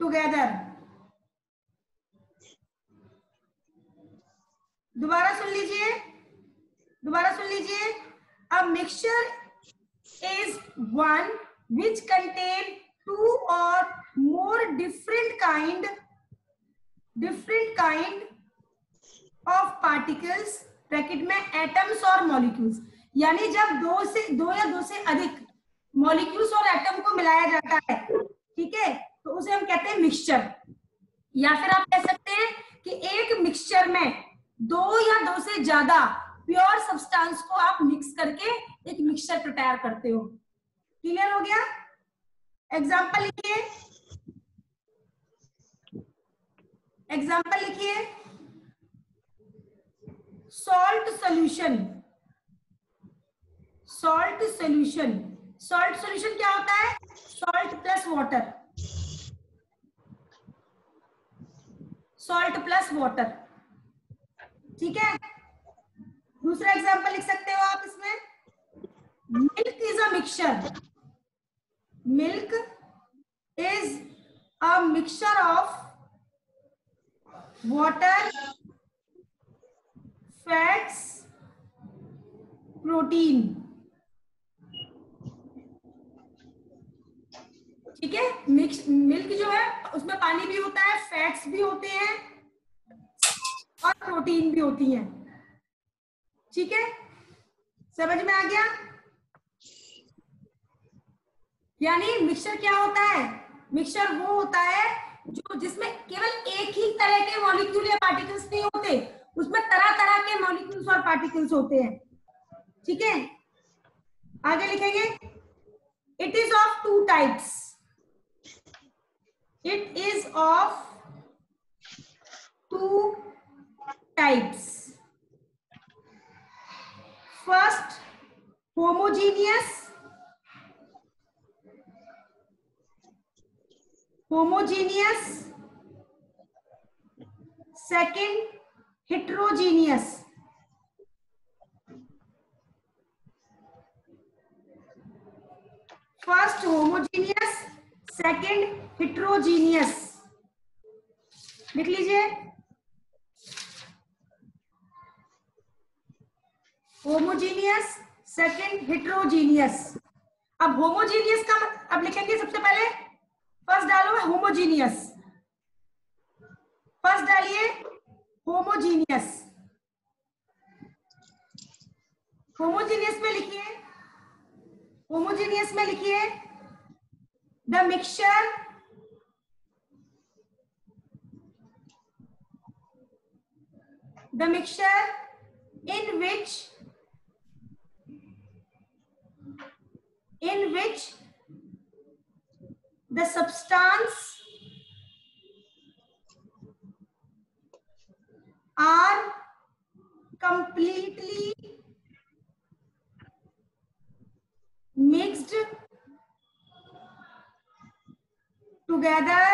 together. दोबारा सुन लीजिए, दोबारा सुन लीजिए. A mixture is one which contain two or more different kind of particles, bracket में एटम्स और मॉलिक्यूल्स. यानी जब दो या दो से अधिक मॉलिक्यूल्स और एटम को मिलाया जाता है, ठीक है, तो उसे हम कहते हैं मिक्सचर. या फिर आप कह सकते हैं कि एक मिक्सचर में दो या दो से ज्यादा प्योर सब्सटेंस को आप मिक्स करके एक मिक्सचर प्रिपेयर करते हो. क्लियर हो गया? एग्जाम्पल लिखिए, एग्जाम्पल लिखिए. Salt solution. Salt solution, salt solution क्या होता है? Salt plus water, salt plus water. ठीक है. दूसरा एग्जांपल लिख सकते हो आप इसमें. Milk is a mixture. Milk is a mixture of water, fats, protein. ठीक है. मिल्क जो है उसमें पानी भी होता है, फैट्स भी होते हैं और प्रोटीन भी होती है. ठीक है, समझ में आ गया? यानी मिक्सचर क्या होता है? मिक्सचर वो होता है जो जिसमें केवल एक ही तरह के मॉलिक्यूल या पार्टिकल्स नहीं होते, उसमें तरह तरह के मॉलिक्यूल्स और पार्टिकल्स होते हैं. ठीक है, आगे लिखेंगे. It is of two types. It is of two types. First, homogeneous. Homogeneous. Second, heterogeneous. First, homogeneous. Second, heterogeneous. लिख लीजिए. Homogeneous, second heterogeneous. अब होमोजीनियस का अब लिखेंगे. सबसे पहले फर्स्ट डालो होमोजीनियस. फर्स्ट डालिए होमोजीनियस. होमोजीनियस में लिखिए, होमोजीनियस में लिखिए the mixture in which the substance are completely mixed together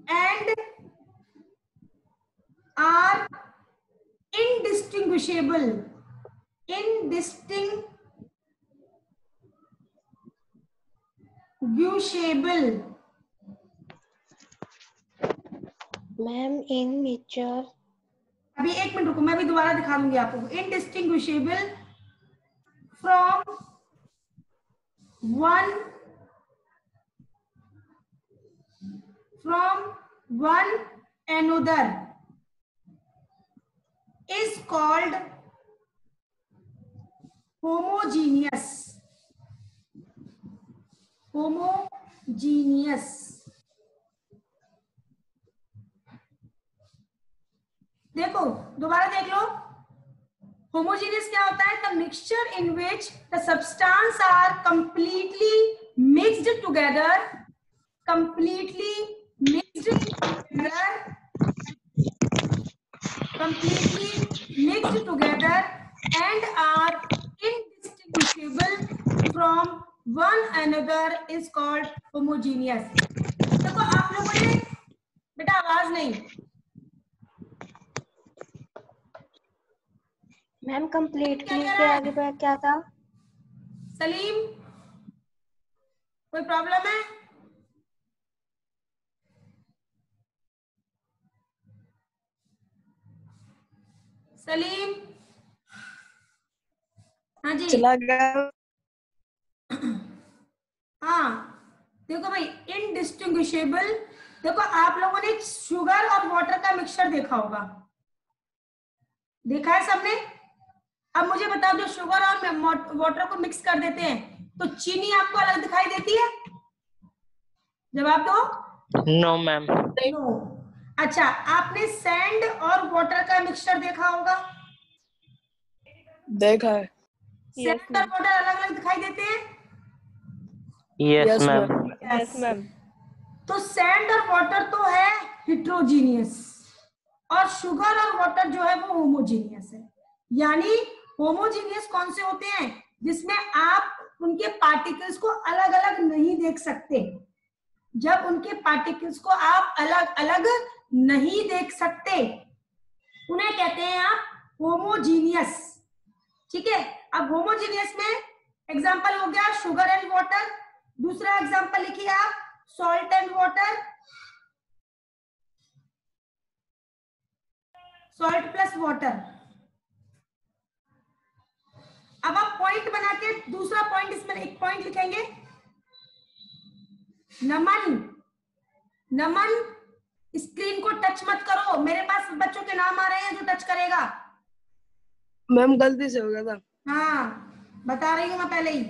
and are indistinguishable. Ma'am in mixture. अभी एक मिनट रुको, मैं भी दोबारा दिखा दूंगी आपको. Indistinguishable from one another is called homogeneous. Homogeneous. देखो दोबारा देख लो. होमोजेनियस क्या होता है? The mixture in which the substance are completely mixed together and are indistinguishable from one another is called homogeneous. देखो आप लोगों ने बेटा आवाज नहीं, मैम कंप्लीट क्या कह के रहा है आगे क्या था? सलीम? कोई प्रॉब्लम है? सलीम? हाँ जी। चला गया। हाँ देखो भाई, इनडिस्टिंग्विशेबल। देखो आप लोगों ने शुगर और वाटर का मिक्सचर देखा होगा, देखा है सबने? अब मुझे बताओ, जो शुगर और वाटर को मिक्स कर देते हैं तो चीनी आपको अलग दिखाई देती है? जवाब दो। No ma'am. नो। अच्छा, आपने सैंड और वाटर का मिक्सचर देखा होगा? देखा है। सैंड और वाटर अलग अलग दिखाई देते हैं? Yes ma'am. Yes ma'am. तो सैंड और वाटर तो है हिट्रोजीनियस, और शुगर और वाटर जो है वो होमोजीनियस है। यानी होमोजीनियस कौन से होते हैं? जिसमें आप उनके पार्टिकल्स को अलग अलग नहीं देख सकते। जब उनके पार्टिकल्स को आप अलग अलग नहीं देख सकते, उन्हें कहते हैं आप होमोजीनियस। ठीक है, अब होमोजीनियस में एग्जांपल हो गया शुगर एंड वाटर। दूसरा एग्जांपल लिखिए आप, salt and water, salt plus water. अब आप पॉइंट बना के दूसरा पॉइंट, इसमें एक पॉइंट लिखेंगे, नमन। नमन, स्क्रीन को टच मत करो, मेरे पास बच्चों के नाम आ रहे हैं जो टच करेगा। मैम गलती से हो गया था। हाँ बता रही हूं मैं पहले ही।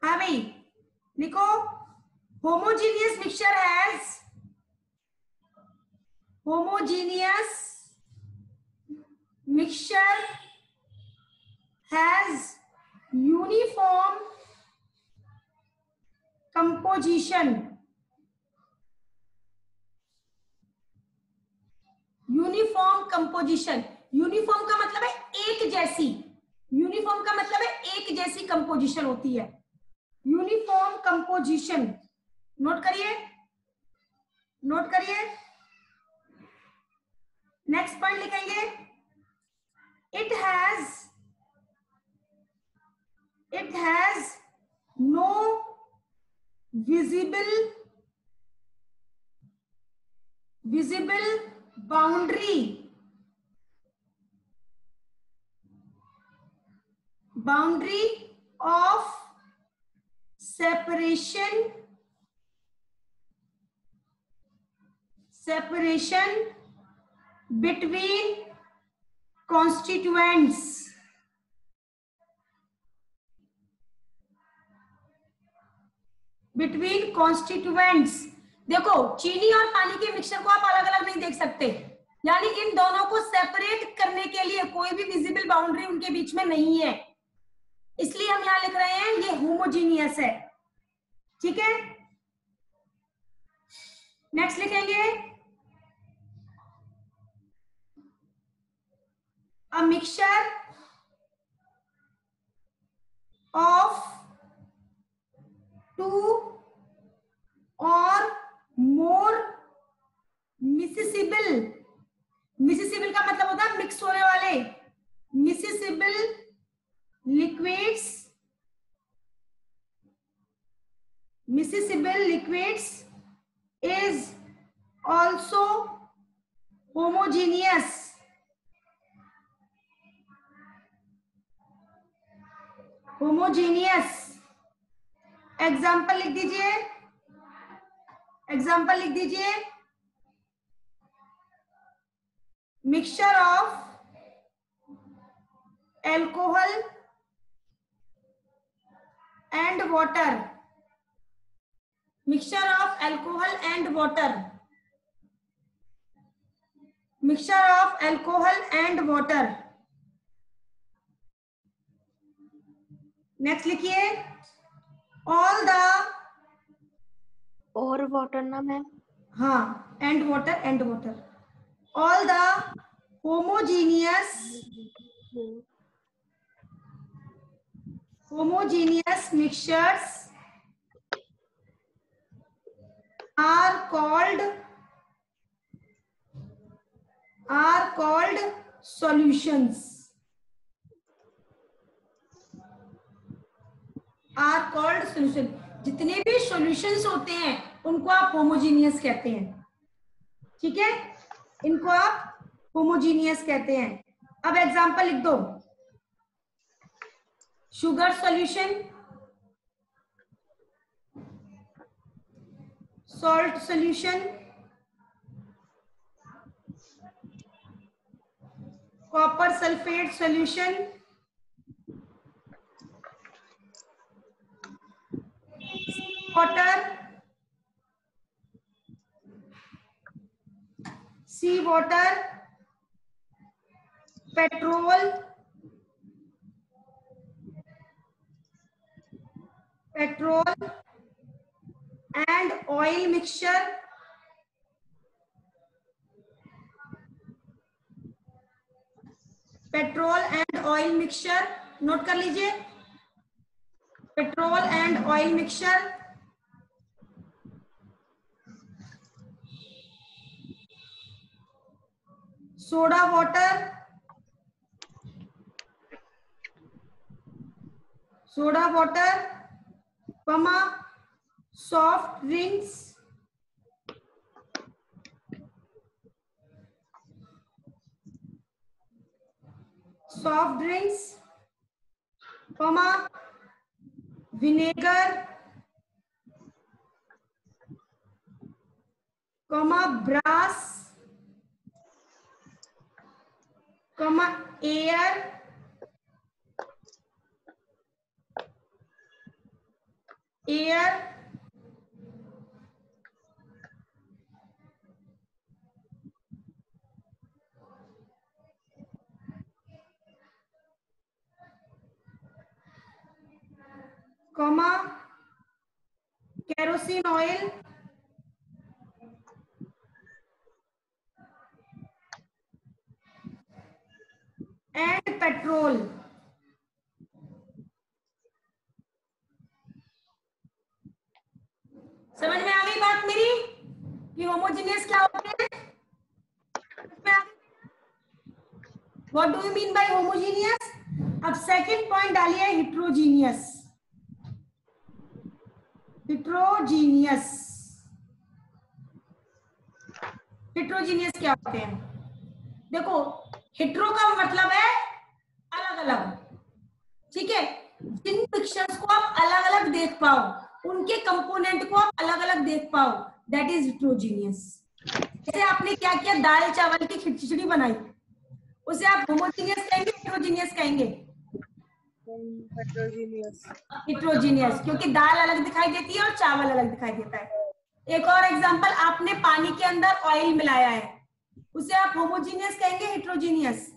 हाँ भाई लिखो, homogeneous mixture has, homogeneous mixture has uniform composition. Uniform composition, uniform का मतलब है एक जैसी, यूनिफॉर्म का मतलब है एक जैसी कंपोजिशन होती है, यूनिफॉर्म कंपोजिशन। नोट करिए, नोट करिए। नेक्स्ट पॉइंट लिखेंगे, it has no visible boundary, boundary of separation between constituents। between constituents, देखो चीनी और पानी के मिक्सचर को आप अलग अलग नहीं देख सकते, यानी इन दोनों को सेपरेट करने के लिए कोई भी विजिबल बाउंड्री उनके बीच में नहीं है, इसलिए हम यहां लिख रहे हैं ये होमोजीनियस है। ठीक है, नेक्स्ट लिखेंगे, a mixture of two or more miscible, miscible का मतलब होता है मिक्स होने वाले, miscible liquids, miscible liquids is also homogeneous। Homogeneous, example लिख दीजिए, एग्जाम्पल लिख दीजिए, mixture of alcohol and water, mixture of alcohol and water, mixture of alcohol and water. Next लिखिए, ऑल द, और वाटर ना मैम? हाँ and water, and water, all the homogeneous mixtures are called solutions। Are called solution. जितने भी solutions होते हैं उनको आप होमोजीनियस कहते हैं, ठीक है, इनको आप होमोजीनियस कहते हैं। अब एग्जांपल लिख दो, sugar solution, salt solution, copper sulphate solution, water, sea water, petrol, petrol and oil mixture, petrol and oil mixture, note कर लीजिए, petrol and oil mixture, soda water, soda water, comma soft drinks, soft drinks, comma vinegar, comma brass, comma air, air, comma kerosene oil, and petrol. समझ में आ गई बात मेरी कि homogeneous क्या होते हैं? What do you mean by homogeneous? अब सेकंड पॉइंट डालिए हिट्रोजीनियस। हिट्रोजीनियस, हिट्रोजीनियस क्या होते हैं? देखो, हिट्रो का मतलब है अलग अलग, ठीक है, जिन पिक्चर्स को आप अलग अलग देख पाओ, उनके कंपोनेंट को आप अलग अलग देख पाओ, दैट इज हिट्रोजीनियस। जैसे आपने क्या किया, दाल चावल की खिचड़ी बनाई, उसे आप होमोजीनियस कहेंगे हिट्रोजीनियस कहेंगे? हेट्रोजीनियस। हिट्रोजीनियस, क्योंकि दाल अलग दिखाई देती है और चावल अलग दिखाई देता है। एक और एग्जांपल, आपने पानी के अंदर ऑयल मिलाया है, उसे आप होमोजीनियस कहेंगे हिट्रोजीनियस?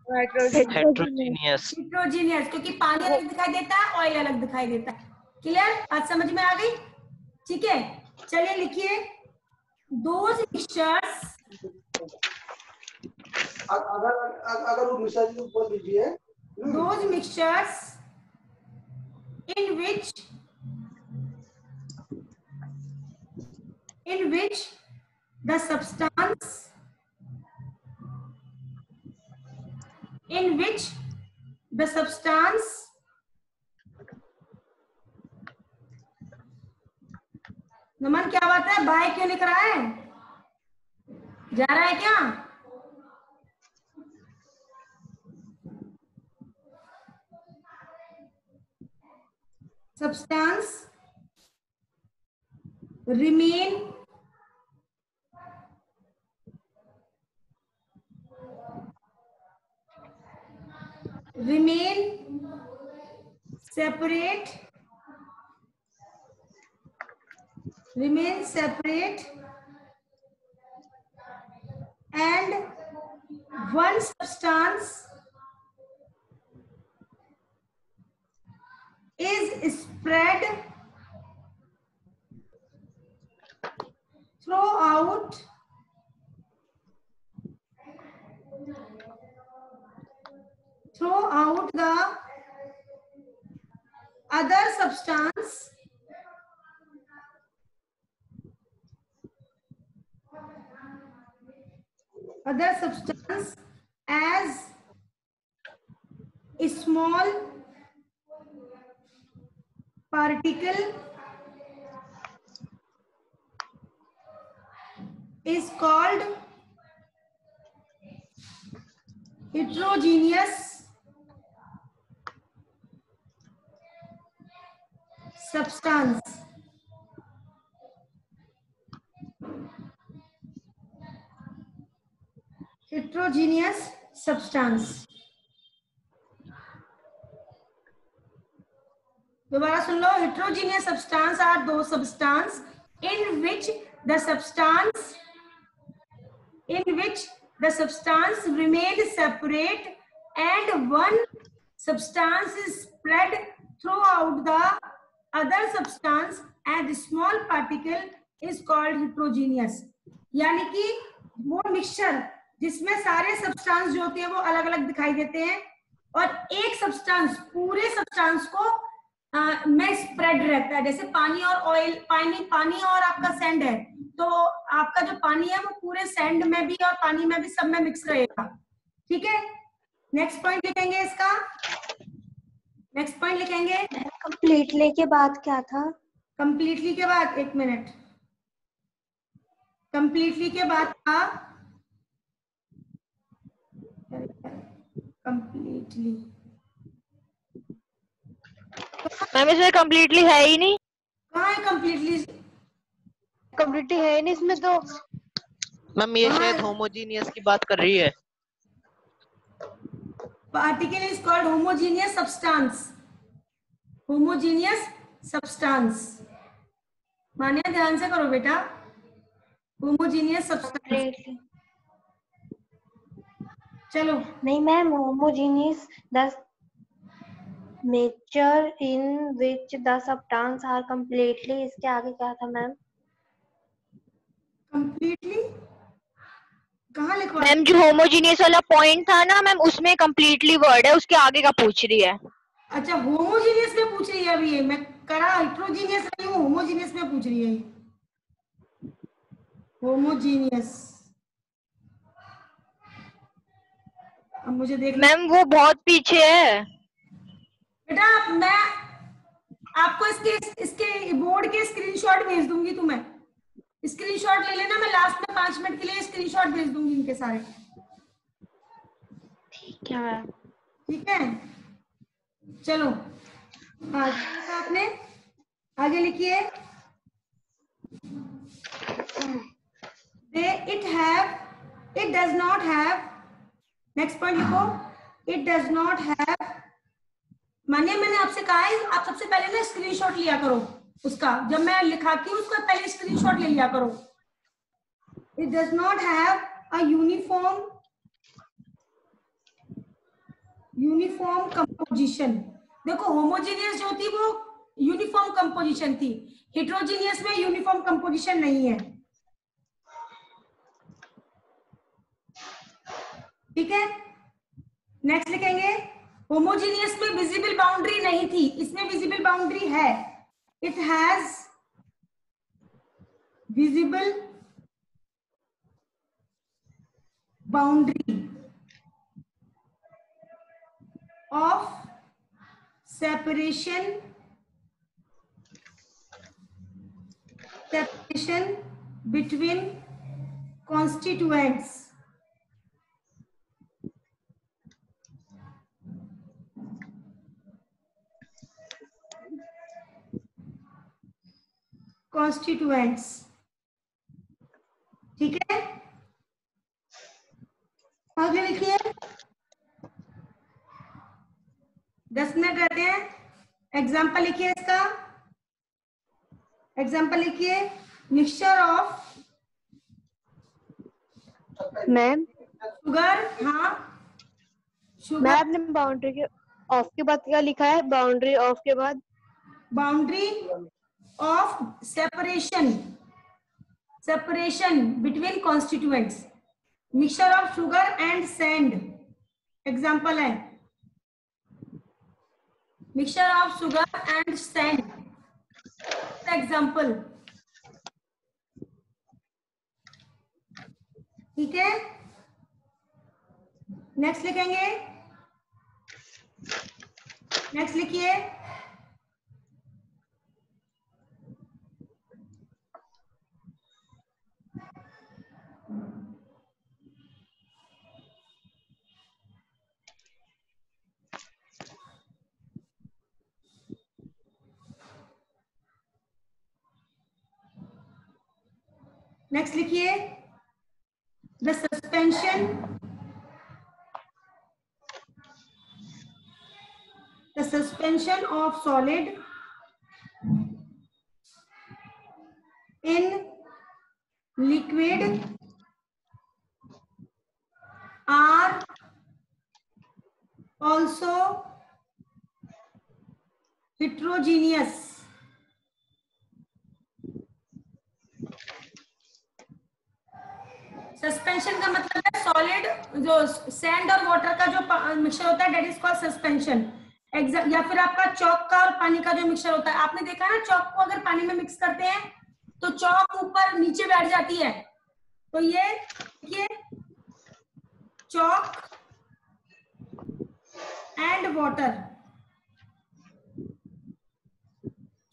हेट्रोजीनियस। हिट्रोजीनियस, क्योंकि पानी अलग दिखाई देता है, ऑयल अलग दिखाई देता है। क्लियर, बात समझ में आ गई? ठीक है, चलिए लिखिए, दोज मिक्सचर्स, अगर वो मिश्रा जी को बोल दीजिए, those mixtures in which the substance नमन क्या बात है, बाय क्यों लिख रहा है, जा रहा है क्या? substance remain separate and one substance is spread throughout the other substance as small particle is called heterogeneous substance. Heterogeneous substance. दोबारा सुन लो. Heterogeneous substance are those substance in which the substance remain separate and one substance is spread throughout the other substance and small particle is called heterogeneous. यानी कि वो mixture जिसमें सारे substance जो होते हैं वो अलग अलग दिखाई देते हैं और एक सब्सटेंस पूरे सब्सटेंस को में स्प्रेड रहता है. जैसे पानी और ऑयल, पानी और आपका सैंड है, तो आपका जो पानी है वो पूरे सैंड में भी और पानी में भी सब में मिक्स रहेगा. ठीक है, नेक्स्ट पॉइंट लिखेंगे इसका. नेक्स्ट पॉइंट लिखेंगे. कंप्लीटली के बाद क्या था? कंप्लीटली के बाद, एक मिनट. कंप्लीटली के बाद था कंप्लीटली. मैम इसमें कंप्लीटली है ही नहीं. कहाँ है कंप्लीटली? कंप्लीटली है ही नहीं इसमें तो. मैम ये शायद होमोजीनियस की बात कर रही है. Particle is called homogeneous substance. Homogeneous substance. मानिए ध्यान से करो बेटा. Homogeneous substance. चलो. नहीं ma'am, homogeneous the nature in which the substance are completely. इसके आगे क्या था मैम? कंप्लीटली कहाँ लिखवा? मैम जो होमोजीनियस वाला पॉइंट था ना मैम, उसमें कंप्लीटली वर्ड है, उसके आगे का पूछ रही है. अच्छा, होमोजीनियस में पूछ रही है अभी. ये मैं करा हेटेरोजीनियस नहीं हूँ, होमोजीनियस में पूछ रही है. होमोजीनियस. अब मुझे देख. मैम वो बहुत पीछे है बेटा. मैं आपको इसके बोर्ड के स्क्रीनशॉट भेज दूंगी. तुम्हें स्क्रीनशॉट ले लेना. मैं लास्ट में 5 मिनट के लिए स्क्रीनशॉट भेज दूंगी इनके सारे. ठीक है मैम. ठीक है, चलो. हाँ, आपने आगे लिखिए. it does not have. Next point लिखो. it does not have. मैंने आपसे कहा है आप सबसे पहले ना स्क्रीनशॉट लिया करो उसका. जब मैं लिखाती हूँ उसका पहले स्क्रीनशॉट ले लिया करो. it does not have a uniform composition. देखो होमोजीनियस जो थी वो यूनिफॉर्म कंपोजिशन थी. हेटेरोजीनियस में यूनिफॉर्म कंपोजिशन नहीं है. ठीक है, नेक्स्ट लिखेंगे. होमोजीनियस में विजिबल बाउंड्री नहीं थी, इसमें विजिबल बाउंड्री है. It has visible boundary of separation between constituents. ठीक है, आगे लिखिए. 10 मिनट रहते हैं. एग्जाम्पल लिखिए इसका. एग्जाम्पल लिखिए. Mixture of ma'am sugar. हाँ, शुगर. मैं आपने बाउंड्री के ऑफ के बाद क्या लिखा है? बाउंड्री ऑफ के बाद boundary of separation between constituents. Mixture of sugar and sand. Example है mixture of sugar and sand. Example. ठीक है, नेक्स्ट लिखेंगे. नेक्स्ट लिखिए. नेक्स्ट लिखिए the suspension of solid in liquid are also heterogeneous. Suspension का मतलब है सॉलिड, जो सैंड और वाटर का जो मिक्सचर होता है, दैट इज कॉल्ड सस्पेंशन। या फिर आपका चौक का और पानी का जो मिक्सचर होता है, आपने देखा ना चौक को अगर पानी में मिक्स करते हैं तो चौक ऊपर नीचे बैठ जाती है। तो ये chalk and water,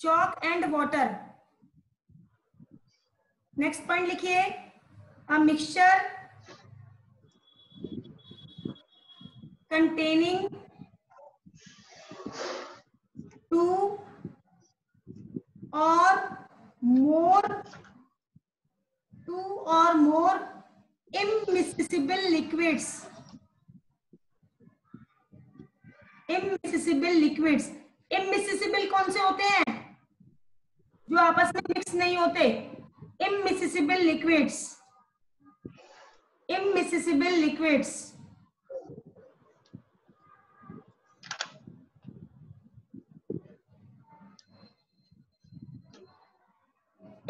chalk and water. Next point लिखिए a mixture containing two or more immiscible liquids. immiscible कौन से होते हैं? जो आपस में मिक्स नहीं होते। immiscible liquids, immiscible liquids।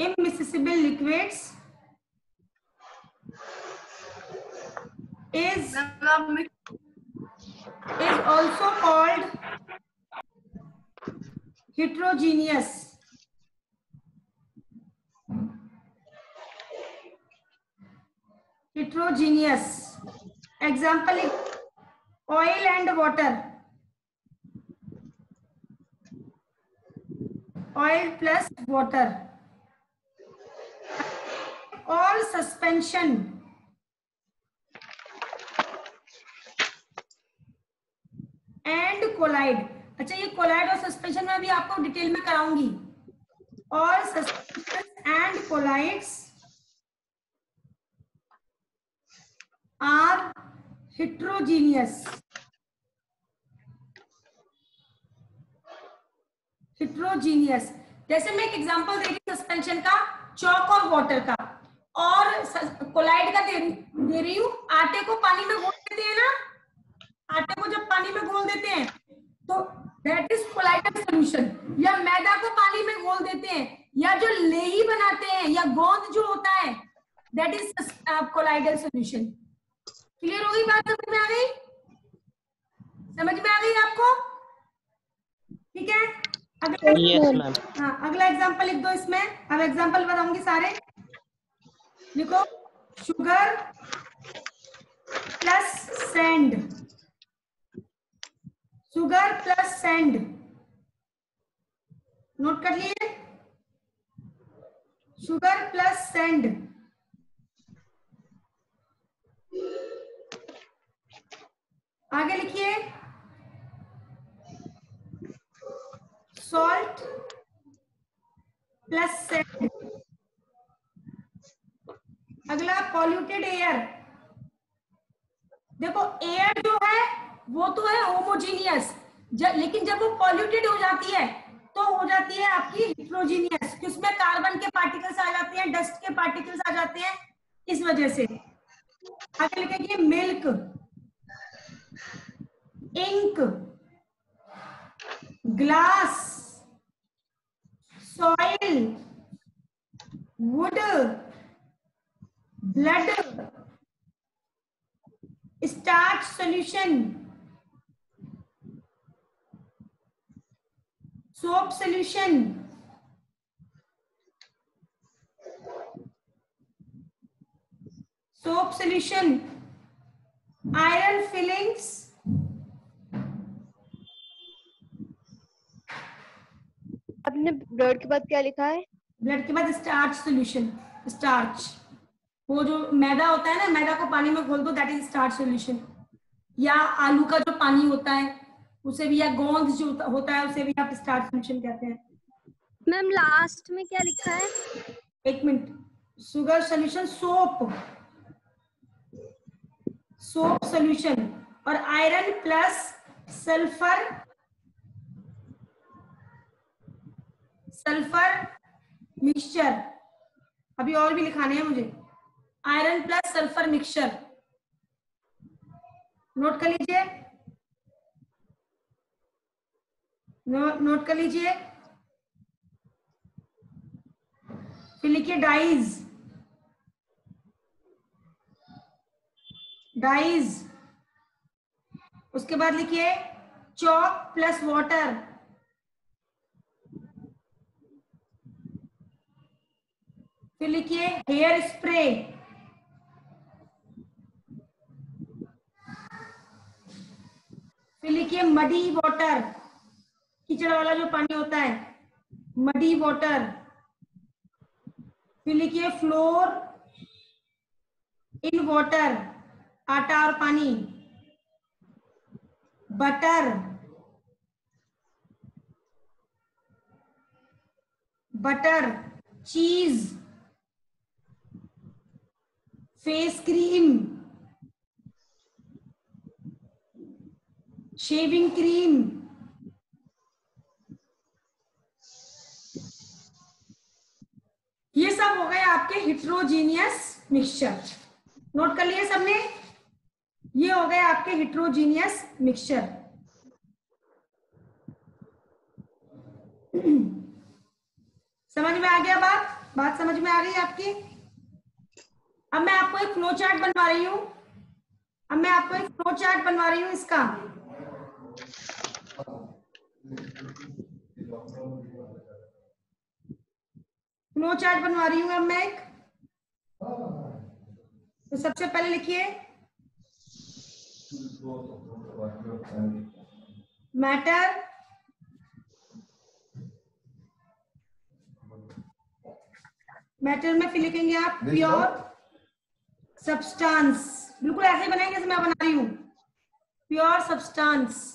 immiscible liquids is also called heterogeneous। Example is oil and water, oil plus water। all suspension and collide। अच्छा, ये कोलाइड और सस्पेंशन में भी आपको डिटेल में कराऊंगी। all suspensions and collides are heterogeneous। जैसे मैं एक एग्जांपल दे रही हूँ सस्पेंशन का, चॉक और वाटर का, और कोलाइड का दे रही हूँ। आटे को पानी में घोल देते हैं ना, आटे को जब पानी में घोल देते हैं तो दैट इज कोलाइडल सॉल्यूशन। या मैदा को पानी में घोल देते हैं, या जो लेही बनाते हैं, या गोंद जो होता है, that is colloidal solution. Clear होगी बात? समझ में आ गई? समझ में आ गई आपको? ठीक है, अगला यस मैम। हाँ, अगला एग्जांपल लिख दो इसमें। अब एग्जांपल बताऊंगी सारे, लिखो sugar plus sand, sugar plus sand. Note कर लिए? Sugar plus sand. आगे लिखिए सॉल्ट प्लस सैंड। अगला पॉल्यूटेड एयर। देखो एयर जो है वो तो है होमोजीनियस, लेकिन जब वो पॉल्यूटेड हो जाती है तो हो जाती है आपकी हेट्रोजीनियस, कि उसमें कार्बन के पार्टिकल्स आ जाते हैं, डस्ट के पार्टिकल्स आ जाते हैं, इस वजह से। आगे लिखेंगे milk, ink, glass, soil, wood, blood, starch solution, soap solution, iron filings, आपने ब्लड के बाद क्या लिखा है? ब्लड के बाद स्टार्च सॉल्यूशन। स्टार्च, वो जो मैदा होता है ना, मैदा को पानी में घोल दो, दैट इज स्टार्च सॉल्यूशन। या आलू का जो पानी होता है उसे भी, या गोंद जो होता है उसे भी आप स्टार्च सॉल्यूशन कहते हैं। मैम लास्ट में क्या लिखा है? एक minute, sugar solution, soap solution, और आयरन प्लस सल्फर मिक्सचर। अभी और भी लिखाने हैं मुझे। Iron plus sulphur mixture, note कर लीजिए, नोट कर लीजिए। फिर लिखिए डाइज। उसके बाद लिखिए चॉक प्लस वाटर, फिर लिखिए हेयर स्प्रे, फिर लिखिए मडी वाटर, कीचड़ वाला जो पानी होता है, मडी वाटर, फिर लिखिए फ्लोर इन वाटर, आटा और पानी, बटर, चीज, फेस क्रीम, शेविंग क्रीम, ये सब हो गए आपके हिट्रोजीनियस मिक्सचर। नोट कर लिए सबने? ये हो गए आपके हिट्रोजीनियस मिक्सचर। समझ में आ गया बात समझ में आ गई आपकी? अब मैं आपको एक फ्लो चार्ट बनवा रही हूँ, इसका। फ्लो चार्ट बनवा रही हूँ अब मैं एक। तो सबसे पहले लिखिए मैटर, में फिर लिखेंगे आप प्योर सब्सटेंस, बिल्कुल ऐसे ही बनाएंगे जैसे मैं बना रही हूँ, प्योर सब्सटेंस।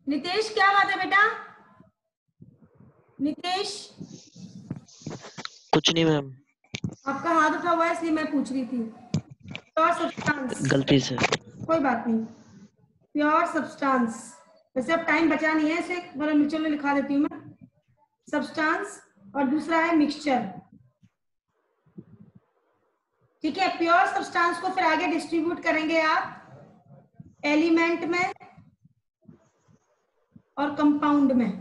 नितेश क्या बात है बेटा? नितेश कुछ नहीं मैम, आपका हाथ उठा हुआ है इसलिए मैं पूछ रही थी। प्योर सब्सटेंस, गलती से। कोई बात नहीं, प्योर सब्सटेंस। वैसे अब टाइम बचा नहीं है, इसे चलो लिखा देती हूँ मैं, सब्सटेंस, और दूसरा है मिक्सचर। ठीक है, प्योर सब्सटेंस को फिर आगे डिस्ट्रीब्यूट करेंगे आप एलिमेंट में और कंपाउंड में,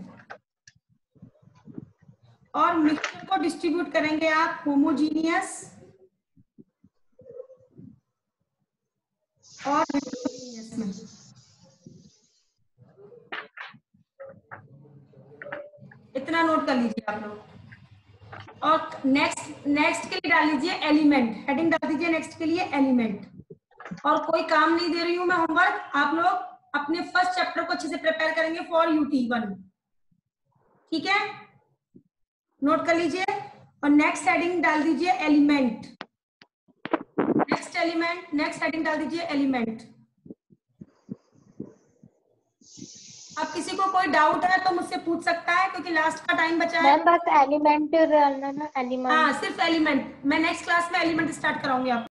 और मिक्सचर को डिस्ट्रीब्यूट करेंगे आप होमोजीनियस और हेटेरोजीनियस में। इतना नोट कर लीजिए आप लोग। और नेक्स्ट के लिए डाल लीजिए एलिमेंट, हेडिंग डाल दीजिए नेक्स्ट के लिए एलिमेंट। और कोई काम नहीं दे रही हूं मैं होमवर्क, आप लोग अपने फर्स्ट चैप्टर को अच्छे से प्रिपेयर करेंगे फॉर UT1। ठीक है, नोट कर लीजिए। और नेक्स्ट हेडिंग डाल दीजिए एलिमेंट, नेक्स्ट हेडिंग डाल दीजिए एलिमेंट। अब किसी को कोई डाउट है तो मुझसे पूछ सकता है, क्योंकि लास्ट का टाइम बचा है। मैम बस एलिमेंट डालना ना, एलिमेंट। हाँ, सिर्फ एलिमेंट। मैं नेक्स्ट क्लास में एलिमेंट स्टार्ट कराऊंगी आपको।